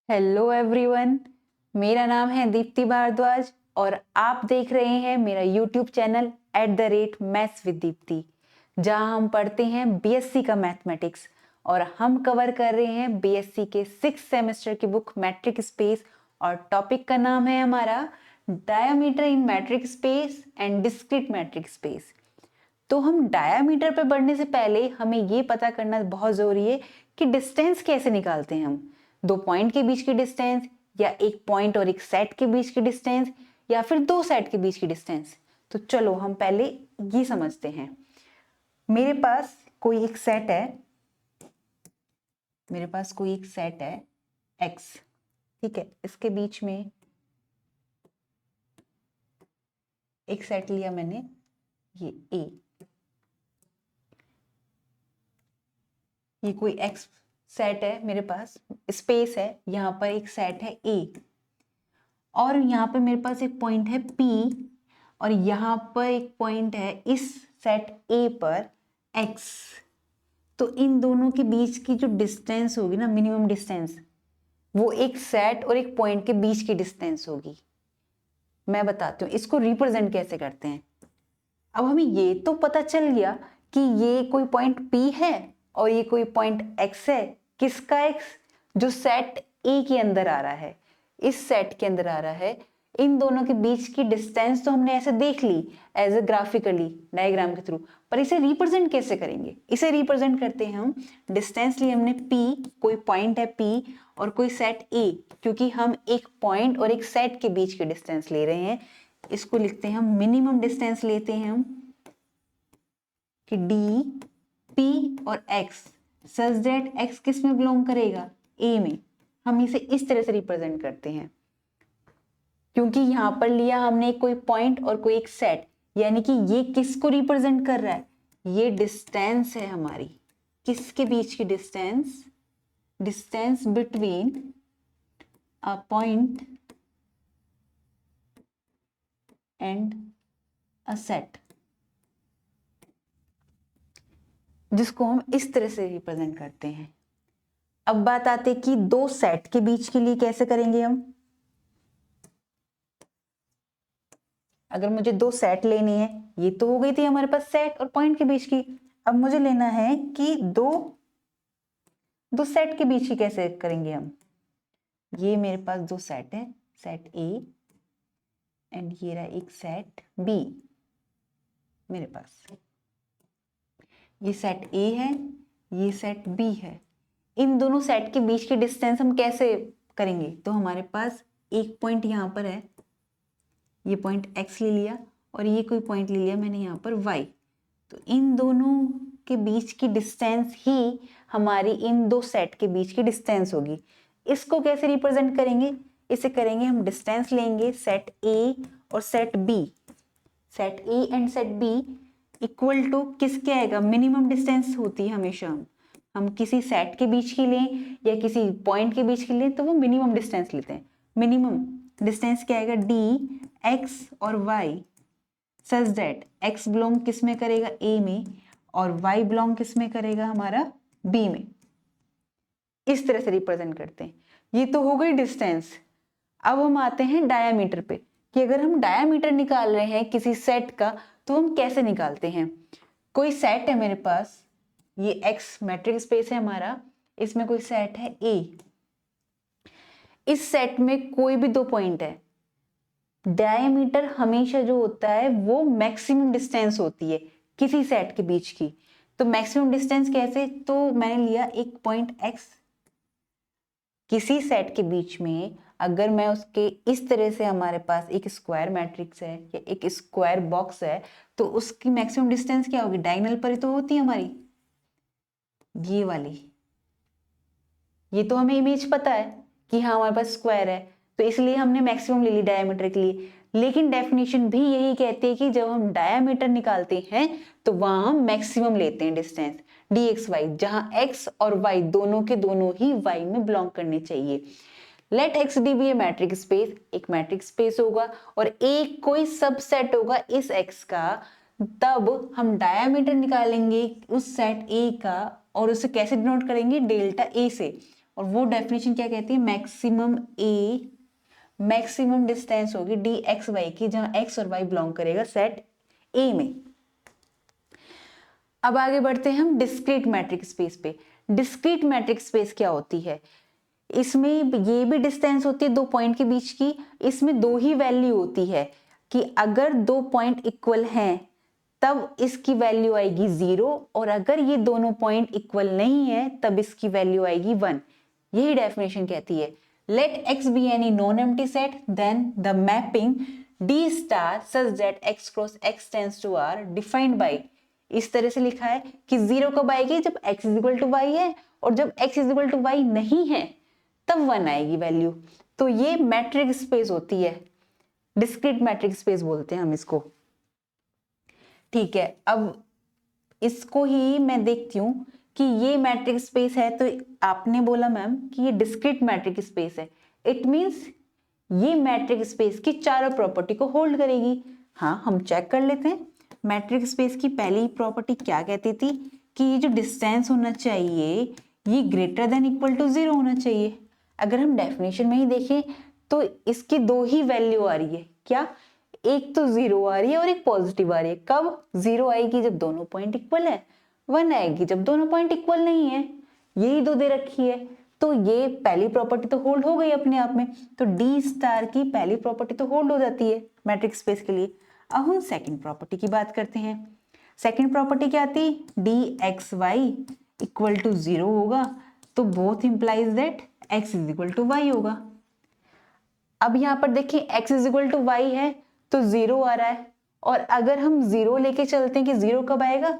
Hello everyone, मेरा नाम है दीप्ति भारद्वाज और आप देख रहे हैं मेरा YouTube channel @maths with Deepti, जहां हम पढ़ते हैं बीएससी का मैथमेटिक्स और हम कवर कर रहे हैं बीएससी के 6th सेमेस्टर की बुक मैट्रिक स्पेस और टॉपिक का नाम है हमारा diameter in matric space and discrete matric space. तो हम डायमीटर पे बढ़ने से पहले हमें ये पता करना बहुत जरूरी है कि डिस्टेंस कैसे निकालते हैं हम। दो पॉइंट के बीच की डिस्टेंस, या एक पॉइंट और एक सेट के बीच की डिस्टेंस, या फिर दो सेट के बीच की डिस्टेंस। तो चलो हम पहले ये समझते हैं। मेरे पास कोई एक सेट है, x, ठीक है। इसके बीच में एक सेट लिया मैंने, ये a। ये कोई x सेट है, मेरे पास स्पेस है, यहाँ पर एक सेट है a और यहाँ पे मेरे पास एक पॉइंट है p और यहाँ पर एक पॉइंट है इस सेट a पर x। तो इन दोनों के बीच की जो डिस्टेंस होगी ना, मिनिमम डिस्टेंस, वो एक सेट और एक पॉइंट के बीच की डिस्टेंस होगी। मैं बताती हूँ इसको रिप्रेजेंट कैसे करते हैं। अब हमें ये तो पता चल गया कि ये कोई पॉइंट P है और ये कोई पॉइंट X है। किसका X? जो सेट A के अंदर आ रहा है, इस सेट के अंदर आ रहा है। इन दोनों के बीच की डिस्टेंस तो हमने ऐसे देख ली एज ए ग्राफिकली डायग्राम के थ्रू, पर इसे रिप्रेजेंट कैसे करेंगे? इसे रिप्रेजेंट करते हैं हम, डिस्टेंस ली हमने P, कोई पॉइंट है P और कोई सेट A, क्योंकि हम एक पॉइंट और एक सेट के बीच की डिस्टेंस ले रहे हैं। इसको लिखते हैं हम, मिनिमम डिस्टेंस लेते हैं हम कि डी पी और x सच दैट x किस में बिलोंग करेगा? a में। हम इसे इस तरह से रिप्रेजेंट करते हैं, क्योंकि यहां पर लिया हमने कोई पॉइंट और कोई एक सेट, यानी कि ये किसको रिप्रेजेंट कर रहा है? ये डिस्टेंस है हमारी। किसके बीच की distance? Distance between a point and a set, जिसको हम इस तरह से रिप्रेजेंट करते हैं। अब बात आती है कि दो सेट के बीच के लिए कैसे करेंगे हम। अगर मुझे दो सेट लेनी है, ये तो हो गई थी हमारे पास सेट और पॉइंट के बीच की। अब मुझे लेना है कि दो सेट के बीच की कैसे करेंगे हम। ये मेरे पास दो सेट है, सेट ए एंड ये रहा एक सेट बी। मेरे पास ये सेट ए है, ये सेट बी है। इन दोनों सेट के बीच की डिस्टेंस हम कैसे करेंगे? तो हमारे पास एक पॉइंट यहाँ पर है, ये पॉइंट x ले लिया और ये कोई पॉइंट ले लिया मैंने यहाँ पर y। तो इन दोनों के बीच की डिस्टेंस ही हमारी इन दो सेट के बीच की डिस्टेंस होगी। इसको कैसे रिप्रेजेंट करेंगे? इसे करेंगे हम, डिस्टेंस लेंगे सेट A और set B। Set A and set B equal to किसके आएगा? मिनिमम डिस्टेंस होती है हमेशा। हम किसी सेट के बीच की लें या किसी पॉइंट के बीच की लें तो वो मिनिमम डिस्टेंस लेते हैं। मिनिमम डिस्टेंस क्या आएगा? डी एक्स और Y such that X belong किस में करेगा? ए में, और वाई बिलोंग किस में करेगा? हमारा बी में। इस तरह से रिप्रेजेंट करते हैं। ये तो हो गई डिस्टेंस। अब हम आते हैं डायामीटर पे, कि अगर हम डायामीटर निकाल रहे हैं किसी सेट का तो हम कैसे निकालते हैं। कोई सेट है मेरे पास, ये एक्स मैट्रिक स्पेस है हमारा, इसमें कोई सेट है ए। इस सेट में कोई भी दो पॉइंट है, डायमीटर हमेशा जो होता है वो मैक्सिमम डिस्टेंस होती है किसी सेट के बीच की। तो मैक्सिमम डिस्टेंस कैसे? तो मैंने लिया एक पॉइंट x, किसी सेट के बीच में अगर मैं उसके इस तरह से, हमारे पास एक स्क्वायर मैट्रिक्स है या एक स्क्वायर बॉक्स है, तो उसकी मैक्सिमम डिस्टेंस क्या होगी? डायगोनल पर ही तो होती है हमारी, ये वाली। ये तो हमें इमेज पता है कि हाँ हमारे पास स्क्वायर है, तो इसलिए हमने मैक्सिमम ले ली डायमीटर के लिए। लेकिन डेफिनेशन भी यही कहती है कि जब हम डायमीटर निकालते हैं तो वहां हम मैक्सिमम लेते हैं डिस्टेंस dxy, जहां x और y दोनों के दोनों ही y में बिलोंग करने चाहिए। लेट एक्स डी बी ए मैट्रिक स्पेस, एक मैट्रिक स्पेस होगा और एक कोई सबसेट होगा इस x का। तब हम डायमीटर निकालेंगे उस सेट A का और उसे कैसे डिनोट करेंगे? डेल्टा A से। और वो डेफिनेशन क्या कहती है, मैक्सिमम डिस्टेंस होगी डी एक्स वाई की, जहां एक्स और वाई बिलोंग करेगा सेट ए में। अब आगे बढ़ते हैं हम डिस्क्रीट मैट्रिक स्पेस पे। डिस्क्रीट मैट्रिक स्पेस क्या होती है, इसमें ये भी डिस्टेंस होती है दो पॉइंट के बीच की, इसमें दो ही वैल्यू होती है कि अगर दो पॉइंट इक्वल हैं तब इसकी वैल्यू आएगी 0, और अगर ये दोनों पॉइंट इक्वल नहीं है तब इसकी वैल्यू आएगी 1। यही डेफिनेशन कहती है, let x be any non empty set then the mapping d star such that x cross x tends to r defined by, इस तरह से लिखा है कि 0 कब आएगी, जब x is equal to Y है, और जब x is equal to Y नहीं है तब 1 आएगी वैल्यू। तो ये मैट्रिक स्पेस होती है, डिस्क्रीट मैट्रिक स्पेस बोलते हैं हम इसको। ठीक है, अब इसको ही मैं देखती हूँ कि ये मैट्रिक स्पेस है, तो आपने बोला मैम कि ये डिस्क्रीट मैट्रिक स्पेस है, इट मींस ये मैट्रिक स्पेस की चारों प्रॉपर्टी को होल्ड करेगी। हाँ, हम चेक कर लेते हैं। मैट्रिक स्पेस की पहली प्रॉपर्टी क्या कहती थी कि ये जो डिस्टेंस होना चाहिए ये ग्रेटर देन इक्वल टू 0 होना चाहिए। अगर हम डेफिनेशन में ही देखें तो इसकी दो ही वैल्यू आ रही है, क्या, एक तो 0 आ रही है और एक पॉजिटिव आ रही है। कब 0 आएगी, जब दोनों पॉइंट इक्वल है, 1 आएगी जब दोनों पॉइंट इक्वल नहीं है, यही दो दे रखी है। तो ये पहली प्रॉपर्टी तो होल्ड हो गई अपने आप में, तो डी स्टार की पहली प्रॉपर्टी तो होल्ड हो जाती है मैट्रिक स्पेस के लिए। अब हम सेकंड प्रॉपर्टी की बात करते हैं। सेकंड प्रॉपर्टी क्या आती, D X Y equal to 0 होगा, तो both implies that x is equal to Y होगा। अब यहाँ पर देखिए x is equal to Y है तो 0 आ रहा है, और अगर हम 0 लेके चलते हैं कि 0 कब आएगा,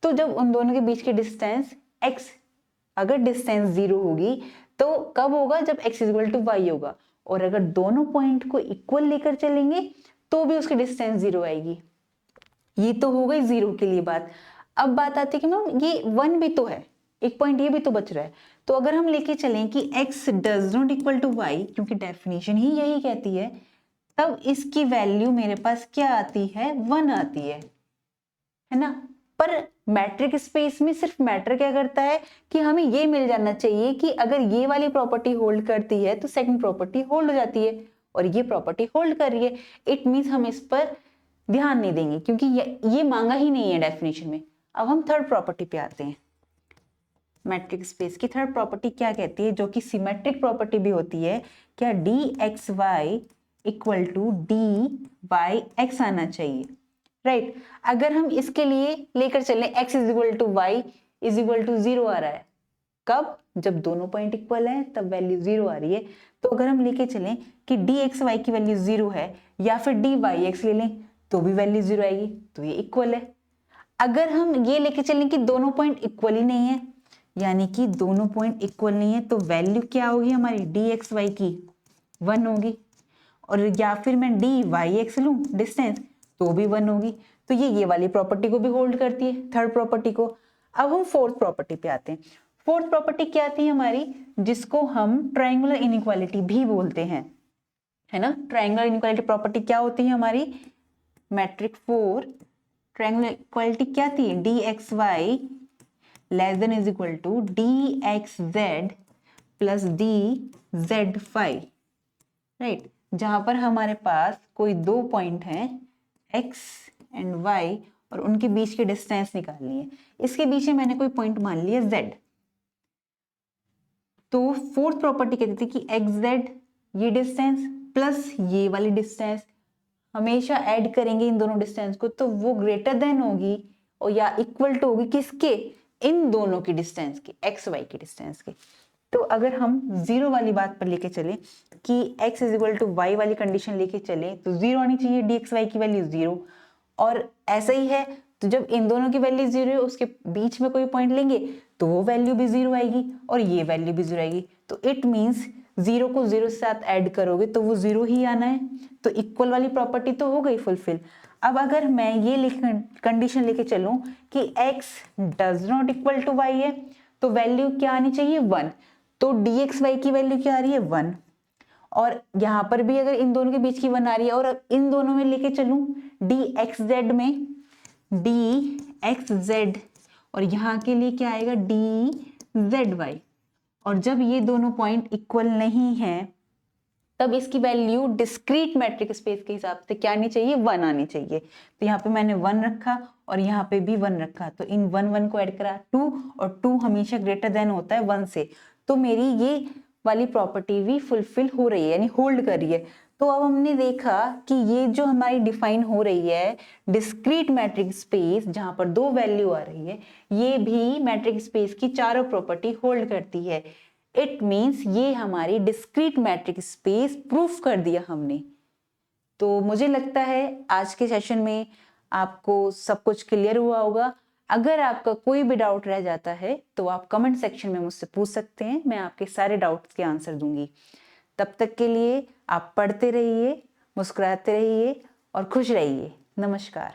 तो जब उन दोनों के बीच की डिस्टेंस x, अगर डिस्टेंस 0 होगी तो कब होगा, जब x is equal to Y होगा, और अगर दोनों पॉइंट को इक्वल लेकर चलेंगे तो भी उसकी डिस्टेंस 0 आएगी। ये तो हो गई 0 के लिए बात। अब बात आती है कि मैम ये 1 भी तो है, एक पॉइंट ये भी तो बच रहा है, तो अगर हम लेके चलें कि x does not equal to Y, क्योंकि डेफिनेशन ही यही कहती है, तब इसकी वैल्यू मेरे पास क्या आती है, 1 आती है ना। पर मैट्रिक स्पेस में सिर्फ मैटर क्या करता है कि हमें ये मिल जाना चाहिए कि अगर ये वाली प्रॉपर्टी होल्ड करती है तो सेकंड प्रॉपर्टी होल्ड हो जाती है, और ये प्रॉपर्टी होल्ड कर रही है, इट मींस हम इस पर ध्यान नहीं देंगे क्योंकि ये मांगा ही नहीं है डेफिनेशन में। अब हम थर्ड प्रॉपर्टी पे आते हैं। मैट्रिक स्पेस की थर्ड प्रॉपर्टी क्या कहती है, जो कि सिमेट्रिक प्रॉपर्टी भी होती है, क्या D X Y equal to D Y X आना चाहिए, राइट। अगर हम इसके लिए लेकर चलें x is equal to Y is equal to 0 आ रहा है, कब, जब दोनों पॉइंट इक्वल है तब वैल्यू 0 आ रही है। तो अगर हम लेके चलें कि डी एक्स वाई की वैल्यू 0 है या फिर डी वाई एक्स ले लें तो भी वैल्यू 0 आएगी, तो ये इक्वल है। अगर हम ये लेके चलें कि दोनों पॉइंट इक्वल ही नहीं है, यानी कि दोनों पॉइंट इक्वल नहीं है, तो वैल्यू क्या होगी हमारी डी एक्स वाई की 1 होगी, और या फिर मैं डी वाई एक्स लूँ डिस्टेंस तो भी 1 होगी। तो ये वाली प्रॉपर्टी को भी होल्ड करती है, थर्ड प्रॉपर्टी को। अब हम फोर्थ प्रॉपर्टी पे आते हैं। फोर्थ प्रॉपर्टी क्या आती है हमारी, जिसको हम ट्रायंगुलर इनइक्वालिटी भी बोलते हैं, है ना। ट्रायंगुलर इनइक्वालिटी प्रॉपर्टी क्या होती है हमारी, मैट्रिक 4 ट्रायंगुलर इक्वालिटी क्या थी, D X Y less than is equal to D X Z plus D Z phi, right. जहां पर हमारे पास कोई दो पॉइंट हैं x एंड y, और उनके बीच की डिस्टेंस निकालनी है। इसके बीच में मैंने कोई पॉइंट मान लिया z। तो फोर्थ प्रॉपर्टी कहती थी कि एक्स जेड ये डिस्टेंस प्लस ये वाली डिस्टेंस हमेशा ऐड करेंगे इन दोनों डिस्टेंस को, तो वो ग्रेटर देन होगी और या इक्वल टू होगी किसके, इन दोनों की डिस्टेंस की, एक्स वाई की डिस्टेंस की। तो अगर हम 0 वाली बात पर लेके चले कि x is equal to Y वाली कंडीशन लेके चले तो 0 आनी चाहिए डी एक्स वाई की वैल्यू 0, और ऐसा ही है तो जब इन दोनों की वैल्यू 0 है उसके बीच में कोई पॉइंट लेंगे तो वो वैल्यू भी 0 आएगी और ये वैल्यू भी 0 आएगी। तो इट मीन्स 0 को 0 के साथ ऐड करोगे तो वो 0 ही आना है, तो इक्वल वाली प्रॉपर्टी तो हो गई फुलफिल। अब अगर मैं ये कंडीशन लेके चलूं कि x does not equal to Y है तो वैल्यू क्या आनी चाहिए 1, तो dx y की वैल्यू क्या आ रही है 1, और यहाँ पर भी अगर इन दोनों के बीच की 1 आ रही है, और इन दोनों में लेके चलूं dxz में dxz, और यहाँ के लिए क्या आएगा dzy, और जब ये दोनों पॉइंट इक्वल नहीं है तब इसकी वैल्यू डिस्क्रीट मैट्रिक स्पेस के हिसाब से क्या आनी चाहिए, 1 आनी चाहिए। तो यहाँ पे मैंने 1 रखा और यहाँ पे भी 1 रखा, तो इन 1 को ऐड करा 2, और 2 हमेशा ग्रेटर देन होता है 1 से, तो मेरी ये वाली प्रॉपर्टी भी फुलफिल हो रही है, यानी होल्ड कर रही है। तो अब हमने देखा कि ये जो हमारी डिफाइन हो रही है डिस्क्रीट मैट्रिक स्पेस जहां पर 2 वैल्यू आ रही है, ये भी मैट्रिक स्पेस की चारों प्रॉपर्टी होल्ड करती है। इट मीन्स ये हमारी डिस्क्रीट मैट्रिक स्पेस प्रूफ कर दिया हमने। तो मुझे लगता है आज के सेशन में आपको सब कुछ क्लियर हुआ होगा। अगर आपका कोई भी डाउट रह जाता है तो आप कमेंट सेक्शन में मुझसे पूछ सकते हैं, मैं आपके सारे डाउट्स के आंसर दूंगी। तब तक के लिए आप पढ़ते रहिए, मुस्कुराते रहिए और खुश रहिए। नमस्कार।